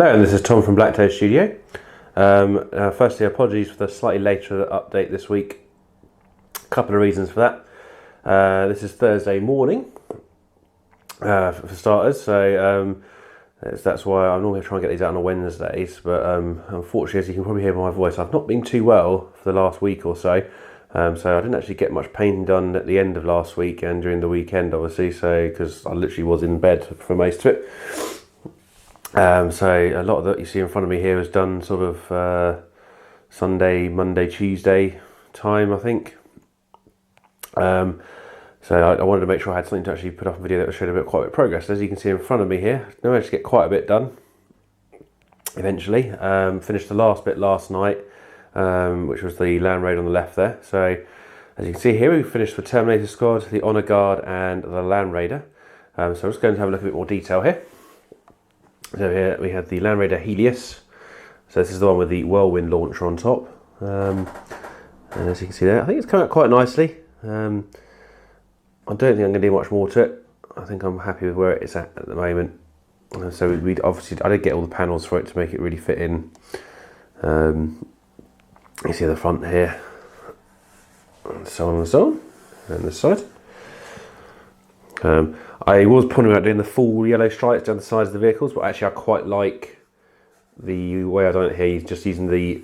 Hello, this is Tom from BlackToad Studio. Firstly, apologies for the slightly later update this week. A couple of reasons for that. This is Thursday morning, for starters, so that's why I'm normally trying to get these out on Wednesdays, but unfortunately, as you can probably hear by my voice, I've not been too well for the last week or so. So I didn't actually get much painting done at the end of last week and during the weekend, obviously, so because I literally was in bed for most of it. So a lot of that you see in front of me here is done sort of Sunday, Monday, Tuesday time, I think. So I wanted to make sure I had something to actually put up a video that would show quite a bit of progress. As you can see in front of me here, I managed to get quite a bit done eventually. Finished the last bit last night, which was the Land Raider on the left there. So as you can see here, we finished the Terminator squad, the Honor Guard and the Land Raider. So I'm just going to have a look at a bit more detail here. So here we had the Land Raider Helios. So this is the one with the whirlwind launcher on top. And as you can see there, I think it's come out quite nicely. I don't think I'm going to do much more to it. I think I'm happy with where it's at the moment. So we obviously, I did get all the panels for it to make it really fit in. You see the front here, and so on and so on, and this side. I was pondering about doing the full yellow stripes down the sides of the vehicles, but actually I quite like the way I've done it here, just using the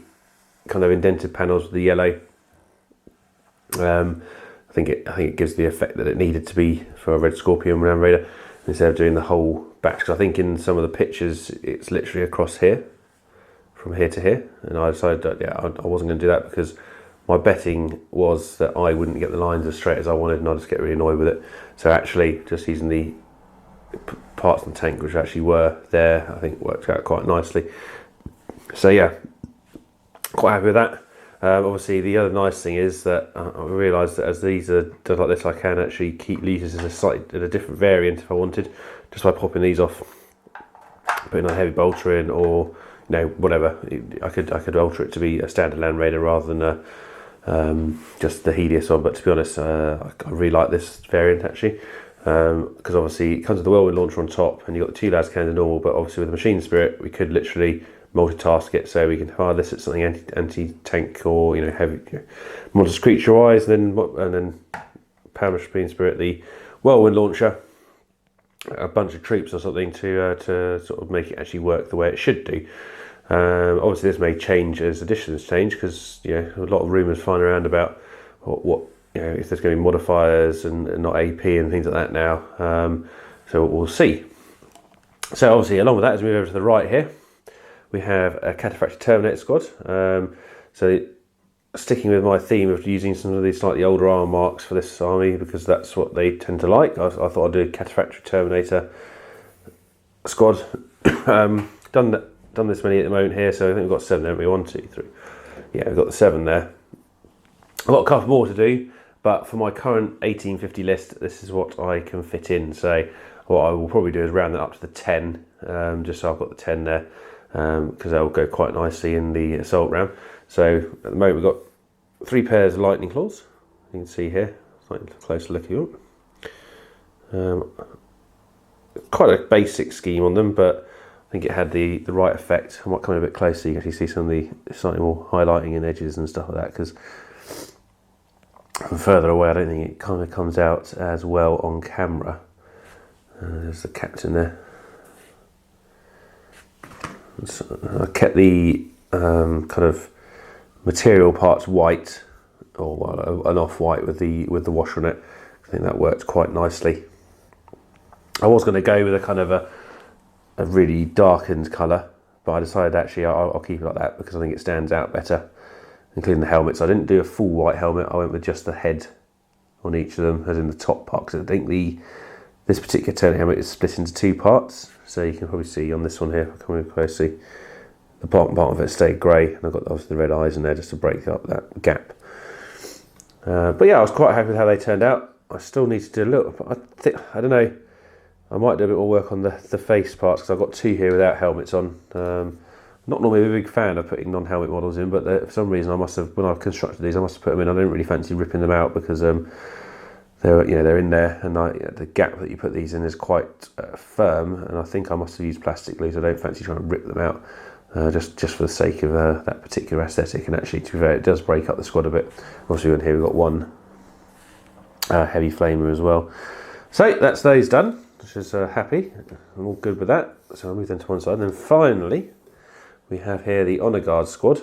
kind of indented panels with the yellow. I think it gives the effect that it needed to be for a Red Scorpion Land Raider, instead of doing the whole back. Because I think in some of the pictures it's literally across here, from here to here, and I decided that I wasn't going to do that because my betting was that I wouldn't get the lines as straight as I wanted, and I'd just get really annoyed with it. So actually, just using the parts of the tank which actually were there, I think worked out quite nicely. So yeah, quite happy with that. Obviously, the other nice thing is that I realised that as these are done like this, I can actually keep these as a different variant if I wanted, just by popping these off, putting a heavy bolter in, or whatever. I could alter it to be a standard Land Raider rather than just the Helios one. But to be honest, I really like this variant actually, because obviously it comes with the whirlwind launcher on top, and you've got the two las cannons as normal. But obviously with the machine spirit, we could literally multitask it, so we can fire this at something anti-tank or heavy monstrous creature wise, and then power machine spirit the whirlwind launcher, a bunch of troops or something to sort of make it actually work the way it should do. Obviously this may change as additions change, because a lot of rumours flying around about what if there's going to be modifiers and not AP and things like that now. So we'll see. So obviously along with that, as we move over to the right here, we have a Cataphractii Terminator squad. So sticking with my theme of using some of these slightly older armor marks for this army, because that's what they tend to like, I thought I'd do a Cataphractii Terminator squad. Done this many at the moment here, so I think we've got 7, haven't we? 1, 2, 3. Yeah, we've got the 7 there. I've got a couple more to do, but for my current 1850 list, this is what I can fit in. So what I will probably do is round that up to the 10, just so I've got the 10 there, because they'll go quite nicely in the assault round. So at the moment we've got 3 pairs of lightning claws. You can see here, slightly closer look at you. Quite a basic scheme on them, but I think it had the right effect. I might come in a bit closer so you can actually see some of the slightly more highlighting in edges and stuff like that, because from further away I don't think it kind of comes out as well on camera. There's the captain there. So I kept the kind of material parts white, or an off-white with the wash on it. I think that worked quite nicely. I was going to go with a kind of a really darkened colour, but I decided actually I'll keep it like that because I think it stands out better, including the helmets. I didn't do a full white helmet. I went with just the head on each of them, as in the top part, because I think this particular Terminator helmet is split into 2 parts. So you can probably see on this one here, coming in closely, the bottom part of it stayed grey, and I've got obviously the red eyes in there just to break up that gap. But yeah, I was quite happy with how they turned out. I still need to do a little, I don't know, I might do a bit more work on the face parts, because I've got 2 here without helmets on. Not normally a big fan of putting non-helmet models in, but for some reason I must have, when I've constructed these, I must have put them in. I didn't really fancy ripping them out, because they're in there, and the gap that you put these in is quite firm, and I think I must have used plastic glue, so I don't fancy trying to rip them out, just for the sake of that particular aesthetic. And actually, to be fair, it does break up the squad a bit. Obviously, in here we've got one heavy flamer as well. So that's those done, which is happy. I'm all good with that. So I'll move them to one side. And then finally, we have here the Honor Guard squad.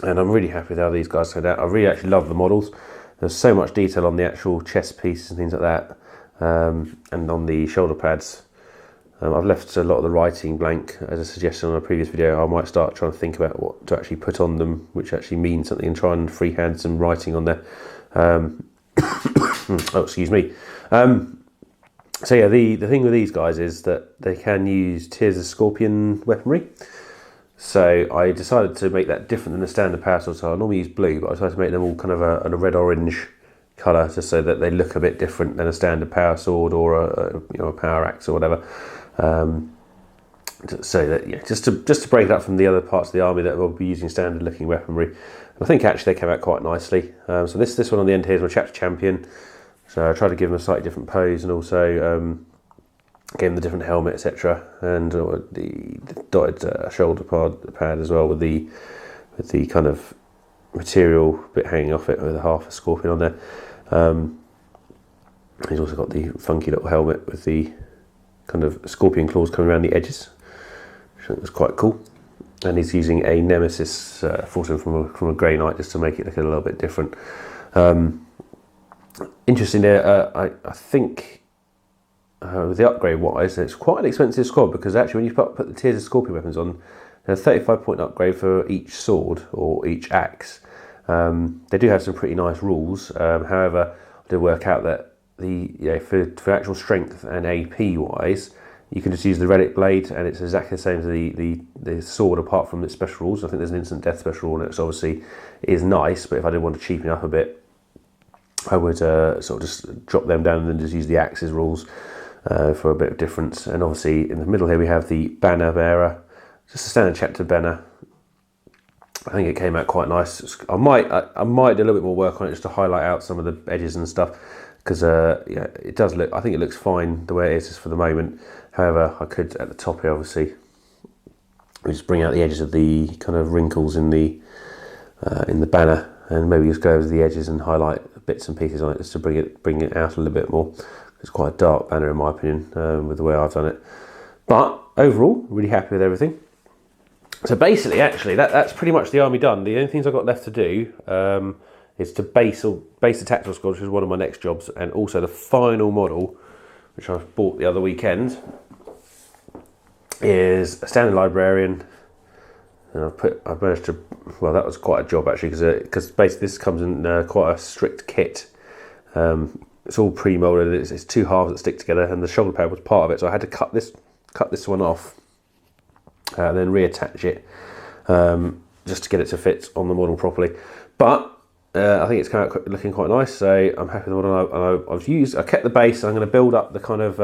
And I'm really happy with how these guys turned out. I really actually love the models. There's so much detail on the actual chest pieces and things like that, and on the shoulder pads. I've left a lot of the writing blank as a suggestion on a previous video. I might start trying to think about what to actually put on them, which actually means something, and try and freehand some writing on there. Oh, excuse me. So yeah, the thing with these guys is that they can use Tears of Scorpion weaponry. So I decided to make that different than the standard power sword. So I normally use blue, but I decided to make them all kind of a red-orange colour, just so that they look a bit different than a standard power sword or a power axe or whatever. So that just to break it up from the other parts of the army that will be using standard-looking weaponry. And I think actually they came out quite nicely. So this one on the end here is my chapter champion. So I tried to give him a slightly different pose, and also gave him the different helmet, etc., and the dotted shoulder pad as well, with the kind of material bit hanging off it with half a scorpion on there. He's also got the funky little helmet with the kind of scorpion claws coming around the edges, which I think was quite cool. And he's using a Nemesis forcing from a Grey Knight, just to make it look a little bit different. Interesting there, I think. With the upgrade wise, it's quite an expensive squad, because actually when you put the Tears of Scorpion weapons on, there's a 35 point upgrade for each sword or each axe. They do have some pretty nice rules. However, I did work out that for actual strength and AP wise, you can just use the relic blade, and it's exactly the same as the sword, apart from its special rules. I think there's an instant death special rule, and it's obviously is nice, but if I did want to cheapen it up a bit, I would sort of just drop them down and then just use the axes rules for a bit of difference. And obviously in the middle here we have the banner bearer, just a standard chapter banner. I think it came out quite nice. I might do a little bit more work on it, just to highlight out some of the edges and stuff, because yeah, it does look, I think it looks fine the way it is just for the moment. However, I could at the top here obviously just bring out the edges of the kind of wrinkles in the banner, and maybe just go over the edges and highlight bits and pieces on it, just to bring it out a little bit more. It's quite a dark banner in my opinion, with the way I've done it. But overall, really happy with everything. So basically, actually, that's pretty much the army done. The only things I've got left to do is to base the tactical squad, which is one of my next jobs, and also the final model, which I bought the other weekend, is a standard librarian. And I've managed to, well, that was quite a job actually, because basically this comes in quite a strict kit. It's all pre-molded. It's two halves that stick together, and the shoulder pad was part of it. So I had to cut this one off, and then reattach it, just to get it to fit on the model properly. But I think it's kind of looking quite nice. So I'm happy with the model. I kept the base. And I'm going to build up the kind of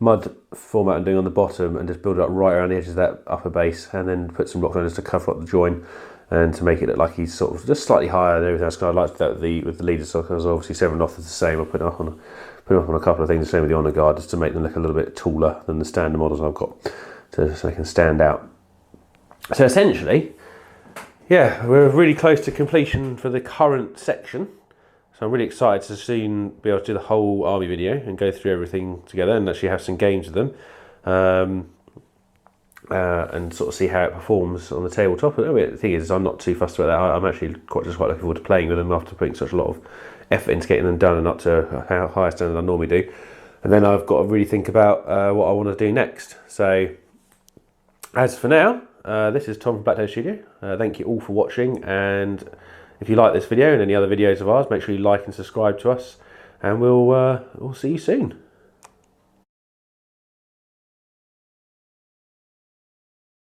mud format I'm doing on the bottom, and just build it up right around the edges of that upper base, and then put some blocks on just to cover up the join, and to make it look like he's sort of just slightly higher than everything else. Because I liked that with the leader, so because obviously 7 off is the same. I put him up on a couple of things, the same with the Honor Guard, just to make them look a little bit taller than the standard models I've got, so they can stand out. So essentially, yeah, we're really close to completion for the current section. So I'm really excited to soon be able to do the whole army video and go through everything together, and actually have some games with them. And sort of see how it performs on the tabletop. The thing is, I'm not too fussed about that. I'm actually quite looking forward to playing with them after putting such a lot of effort into getting them done and up to a higher standard than I normally do. And then I've got to really think about what I want to do next. So as for now, this is Tom from BlackToad Studio. Thank you all for watching, and if you like this video and any other videos of ours, make sure you like and subscribe to us, and we'll see you soon.